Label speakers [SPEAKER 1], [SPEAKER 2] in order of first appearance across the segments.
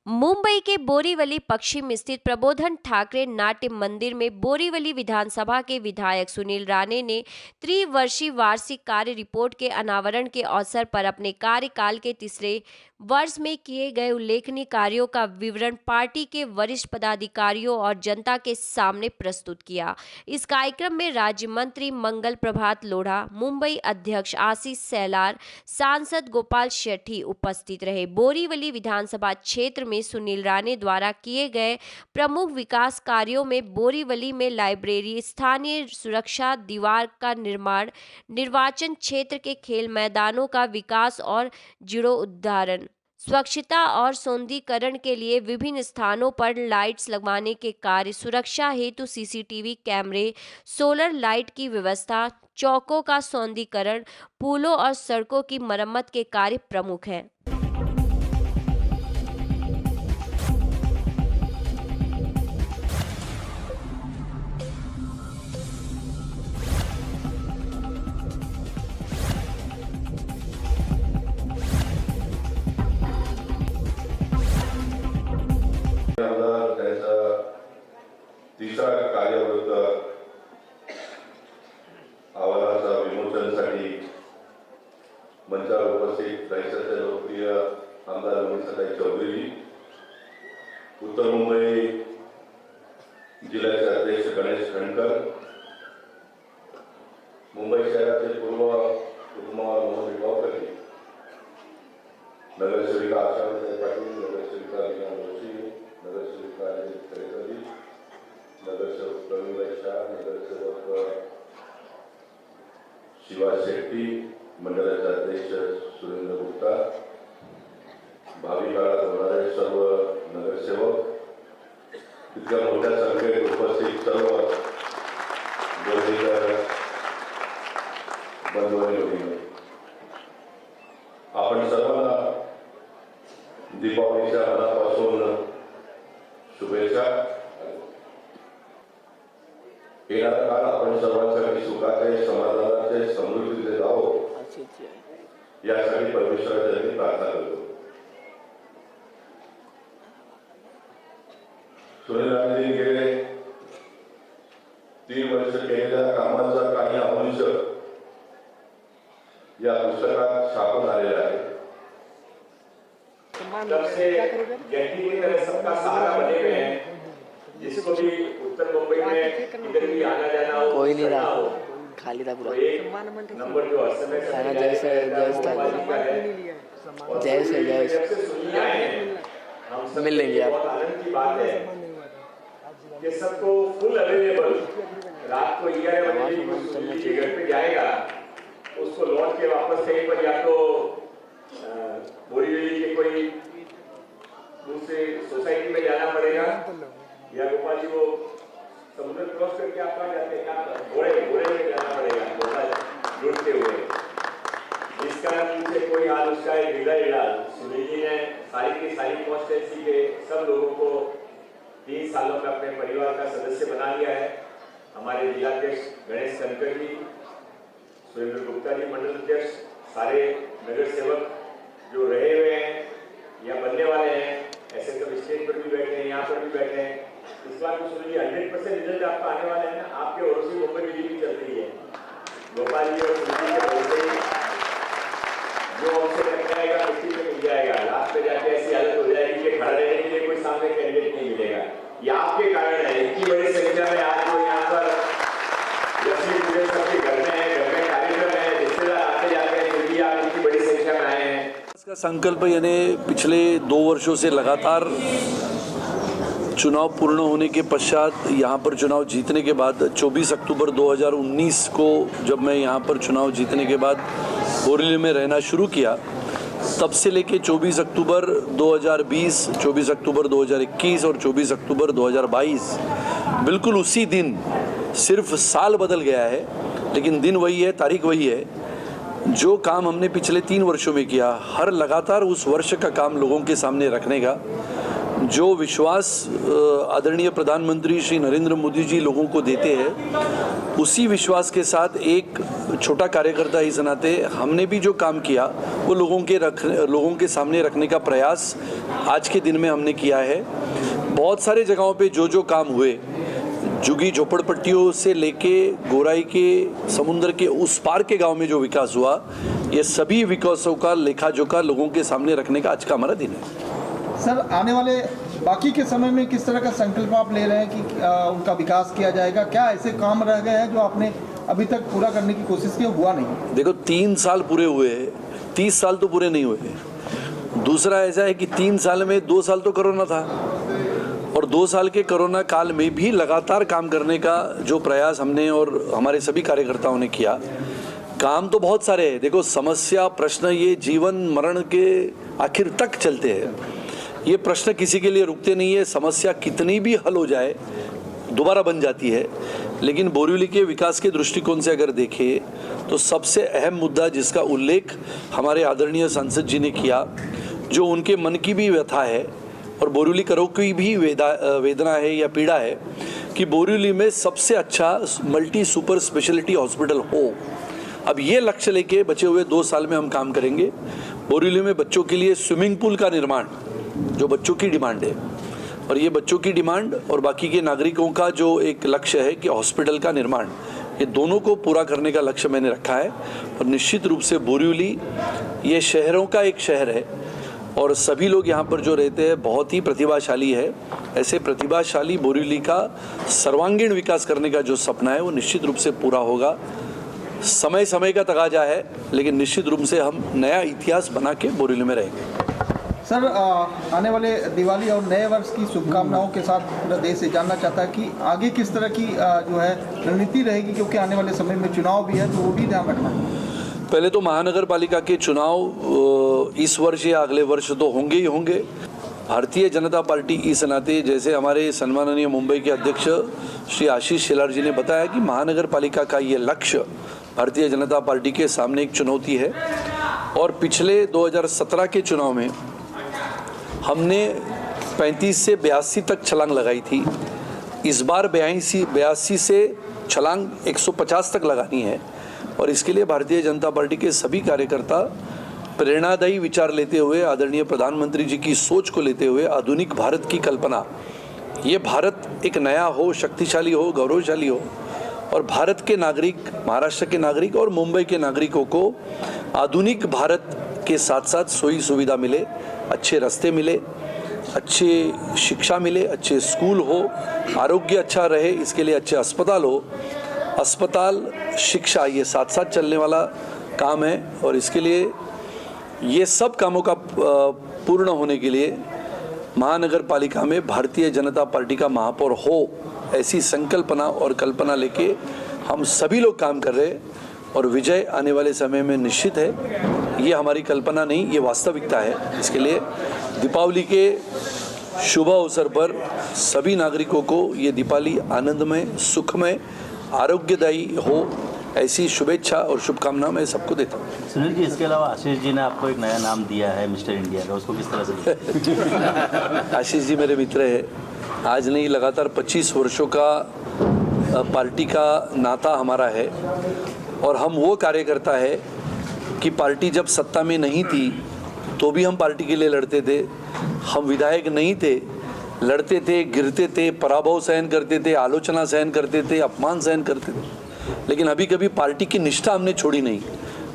[SPEAKER 1] मुंबई के बोरीवली पश्चिम स्थित प्रबोधन ठाकरे नाट्य मंदिर में बोरीवली विधानसभा के विधायक सुनील राणे ने त्रिवर्षीय वार्षिक कार्य रिपोर्ट के अनावरण के अवसर पर अपने कार्यकाल के तीसरे वर्ष में किए गए उल्लेखनीय कार्यों का विवरण पार्टी के वरिष्ठ पदाधिकारियों और जनता के सामने प्रस्तुत किया। इस कार्यक्रम में राज्य मंत्री मंगल प्रभात लोढ़ा, मुंबई अध्यक्ष आशीष सेलार, सांसद गोपाल शेट्टी उपस्थित रहे। बोरीवली विधानसभा क्षेत्र में सुनील राणे द्वारा किए गए प्रमुख विकास कार्यों में बोरीवली में लाइब्रेरी, स्थानीय सुरक्षा दीवार का निर्माण, निर्वाचन क्षेत्र के खेल मैदानों का विकास और जीर्णोद्धार, स्वच्छता और सौंदर्यीकरण के लिए विभिन्न स्थानों पर लाइट्स लगवाने के कार्य, सुरक्षा हेतु सीसीटीवी कैमरे, सोलर लाइट की व्यवस्था, चौकों का सौंदर्यीकरण, पुलों और सड़कों की मरम्मत के कार्य प्रमुख हैं।
[SPEAKER 2] त्यांचा तिसरा कार्यवृत्त अहवालाचा विमोचनासाठी मंचावर उपस्थित रायगडचे लोकप्रिय आमदार मनीषाताई चौधरी, उत्तर मुंबई जिल्ह्याचे अध्यक्ष गणेश खंडकर, मुंबई शहराचे पूर्व उपमहापौर मोहन विभावकर, नगरसेविका आशाताई पाटील, नगरसेविका मीना जोशी, नगरसेविका खरेदी, नगरसेवक प्रवीण शाह, नगरसेवक शिवा शेट्टी, मंडळाचे अध्यक्ष सुरेंद्र गुप्ता, भावी काळात होणारे सर्व नगरसेवक, इतक्या मोठ्या संख्येत उपस्थित सर्व बंधू आणि भगिनी, आपण सर्वांना दीपावलीच्या मनापासून शुभेच्छा। येणारा काळ आपण सर्वांसाठी सुखाचे, समाधानाचे, समृद्धीचे जावो यासाठी परमेश्वराची प्रार्थना करतो। सुनील राणे गेले 3 वर्ष केलेल्या कामाचा काही अंश या पुस्तकात छापून आलेला आहे।
[SPEAKER 3] तब से गैंडी की तरह सबका सहारा बने हुए हैं, जिसको भी उत्तर मुंबई में इधर भी आना जाना हो,
[SPEAKER 4] कोई नहीं रहा खाली था पूरा।
[SPEAKER 3] नंबर जो असमय
[SPEAKER 4] मिल लेंगे आप।
[SPEAKER 3] आनंद की बात है कि सबको फुल अवेलेबल रात को 11 बजे के घर पे जाएगा, उसको लौट के वापस कहीं पर या तो बोरीवली के कोई दूसरे सोसाइटी में जाना पड़ेगा या गोपाल जी वो समुद्र क्रॉस करके आप कहाँ जाते हैं, घोड़े में जाना पड़ेगा, गोपाल जुड़ते हुए। इस कारण से कोई हाल उसका एक इलाज सुनील जी ने सारी की सारी कॉन्स्टिट्यूंसी के सब लोगों को 3 सालों में अपने परिवार का सदस्य बना लिया है। हमारे जिलाध्यक्ष गणेश खंडकर जी, सुरेंद्र गुप्ता जी मंडल अध्यक्ष, सारे नगर सेवक जो रहे हुए हैं या बनने वाले हैं, ऐसे तो स्टेज पर भी बैठे हैं, यहाँ पर भी बैठे हैं। इस बार तो सुनिए 100% रिजल्ट आपका आने वाला है ना, आपके ओर से मुंबई बिजली चल रही है। गोपाल जी और सुनील जी के बोलते ही जो हमसे टकराएगा मिट्टी में मिल जाएगा, लास्ट में जाके ऐसी हालत हो जाएगी कि खड़ा रहने के लिए कोई सामने कैंडिडेट नहीं मिलेगा। ये आपके कारण है, इतनी बड़ी संख्या में आज को यहाँ पर लक्ष्मी पूजन सबके घर में कार्यक्रम है, रिश्तेदार आते जाते हैं, फिर भी आप इतनी बड़ी संख्या में आए हैं।
[SPEAKER 5] इसका संकल्प यानी पिछले 2 वर्षों से लगातार चुनाव पूर्ण होने के पश्चात यहाँ पर चुनाव जीतने के बाद 24 अक्टूबर 2019 को जब मैं यहाँ पर चुनाव जीतने के बाद बोरीवली में रहना शुरू किया, तब से लेके 24 अक्टूबर 2020, 24 अक्टूबर 2021 और 24 अक्टूबर 2022 बिल्कुल उसी दिन, सिर्फ साल बदल गया है लेकिन दिन वही है, तारीख वही है। जो काम हमने पिछले 3 वर्षों में किया, हर लगातार उस वर्ष का काम लोगों के सामने रखने का जो विश्वास आदरणीय प्रधानमंत्री श्री नरेंद्र मोदी जी लोगों को देते हैं, उसी विश्वास के साथ एक छोटा कार्यकर्ता इस नाते हमने भी जो काम किया वो लोगों के सामने रखने का प्रयास आज के दिन में हमने किया है। बहुत सारे जगहों पे जो काम हुए, झुग्गी झोपड़पट्टियों से लेके गोराई के समुद्र के उस पार के गांव में जो विकास हुआ, ये सभी विकासों का लेखा जोखा लोगों के सामने रखने का आज का हमारा दिन है।
[SPEAKER 6] सर, आने वाले बाकी के समय में किस तरह का संकल्प आप ले रहे हैं कि उनका विकास किया जाएगा? क्या ऐसे काम रह गए हैं जो आपने अभी तक पूरा करने की कोशिश की, हुआ नहीं?
[SPEAKER 5] देखो, 3 साल पूरे हुए हैं, 30 साल तो पूरे नहीं हुए। दूसरा ऐसा है कि 3 साल में 2 साल तो कोरोना था, और 2 साल के कोरोना काल में भी लगातार काम करने का जो प्रयास हमने और हमारे सभी कार्यकर्ताओं ने किया, काम तो बहुत सारे हैं। देखो, समस्या प्रश्न ये जीवन मरण के आखिर तक चलते हैं। ये प्रश्न किसी के लिए रुकते नहीं है। समस्या कितनी भी हल हो जाए दोबारा बन जाती है। लेकिन बोरीवली के विकास के दृष्टिकोण से अगर देखें तो सबसे अहम मुद्दा जिसका उल्लेख हमारे आदरणीय सांसद जी ने किया, जो उनके मन की भी व्यथा है और बोरीवली करों की भी वेदना है या पीड़ा है, कि बोरीवली में सबसे अच्छा मल्टी सुपर स्पेशलिटी हॉस्पिटल हो। अब ये लक्ष्य लेके बचे हुए 2 साल में हम काम करेंगे। बोरीवली में बच्चों के लिए स्विमिंग पूल का निर्माण, जो बच्चों की डिमांड है, और ये बच्चों की डिमांड और बाकी के नागरिकों का जो एक लक्ष्य है कि हॉस्पिटल का निर्माण, ये दोनों को पूरा करने का लक्ष्य मैंने रखा है। और निश्चित रूप से बोरीवली ये शहरों का एक शहर है और सभी लोग यहाँ पर जो रहते हैं बहुत ही प्रतिभाशाली है। ऐसे प्रतिभाशाली बोरीवली का सर्वांगीण विकास करने का जो सपना है वो निश्चित रूप से पूरा होगा। समय का तकाजा है, लेकिन निश्चित रूप से हम नया इतिहास बना के बोरीवली में रहेंगे।
[SPEAKER 6] सर, आने वाले दिवाली और नए वर्ष की शुभकामनाओं के साथ पूरा देश से जानना चाहता है कि आगे किस तरह की जो है रणनीति रहेगी, क्योंकि आने वाले समय में चुनाव भी है, तो वो भी ध्यान रखना है।
[SPEAKER 5] पहले तो महानगर पालिका के चुनाव इस वर्ष या अगले वर्ष तो होंगे ही होंगे। भारतीय जनता पार्टी इस नाते, जैसे हमारे सम्माननीय मुंबई के अध्यक्ष श्री आशीष शेलार जी ने बताया कि महानगर पालिका का ये लक्ष्य भारतीय जनता पार्टी के सामने एक चुनौती है। और पिछले 2017 के चुनाव में हमने 35 से 82 तक छलांग लगाई थी। इस बार 82 से छलांग 150 तक लगानी है, और इसके लिए भारतीय जनता पार्टी के सभी कार्यकर्ता प्रेरणादायी विचार लेते हुए, आदरणीय प्रधानमंत्री जी की सोच को लेते हुए, आधुनिक भारत की कल्पना, ये भारत एक नया हो, शक्तिशाली हो, गौरवशाली हो, और भारत के नागरिक, महाराष्ट्र के नागरिक और मुंबई के नागरिकों को आधुनिक भारत के साथ साथ सोई सुविधा मिले, अच्छे रास्ते मिले, अच्छी शिक्षा मिले, अच्छे स्कूल हो, आरोग्य अच्छा रहे, इसके लिए अच्छे अस्पताल हो। अस्पताल, शिक्षा, ये साथ साथ चलने वाला काम है, और इसके लिए ये सब कामों का पूर्ण होने के लिए महानगर पालिका में भारतीय जनता पार्टी का महापौर हो, ऐसी संकल्पना और कल्पना लेके हम सभी लोग काम कर रहे हैं। और विजय आने वाले समय में निश्चित है। ये हमारी कल्पना नहीं, ये वास्तविकता है। इसके लिए दीपावली के शुभ अवसर पर सभी नागरिकों को ये दीपावली आनंदमय, सुखमय, आरोग्यदायी हो, ऐसी शुभेच्छा और शुभकामना मैं सबको देता हूँ।
[SPEAKER 7] सुनील जी, इसके अलावा आशीष जी ने आपको एक नया नाम दिया है मिस्टर इंडिया का, उसको किस तरह से?
[SPEAKER 5] आशीष जी मेरे मित्र हैं, आज नहीं लगातार 25 वर्षों का पार्टी का नाता हमारा है। और हम वो कार्यकर्ता है कि पार्टी जब सत्ता में नहीं थी तो भी हम पार्टी के लिए लड़ते थे। हम विधायक नहीं थे, लड़ते थे, गिरते थे, पराभव सहन करते थे, आलोचना सहन करते थे, अपमान सहन करते थे, लेकिन अभी कभी पार्टी की निष्ठा हमने छोड़ी नहीं।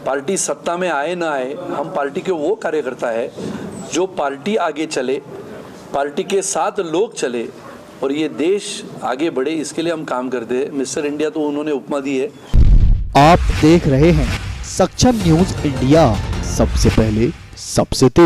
[SPEAKER 5] पार्टी सत्ता में आए ना आए, हम पार्टी के वो कार्यकर्ता है जो पार्टी आगे चले, पार्टी के साथ लोग चले और ये देश आगे बढ़े, इसके लिए हम काम करते हैं। मिस्टर इंडिया तो उन्होंने उपमा दी है।
[SPEAKER 8] आप देख रहे हैं सक्षम न्यूज इंडिया, सबसे पहले सबसे तेज।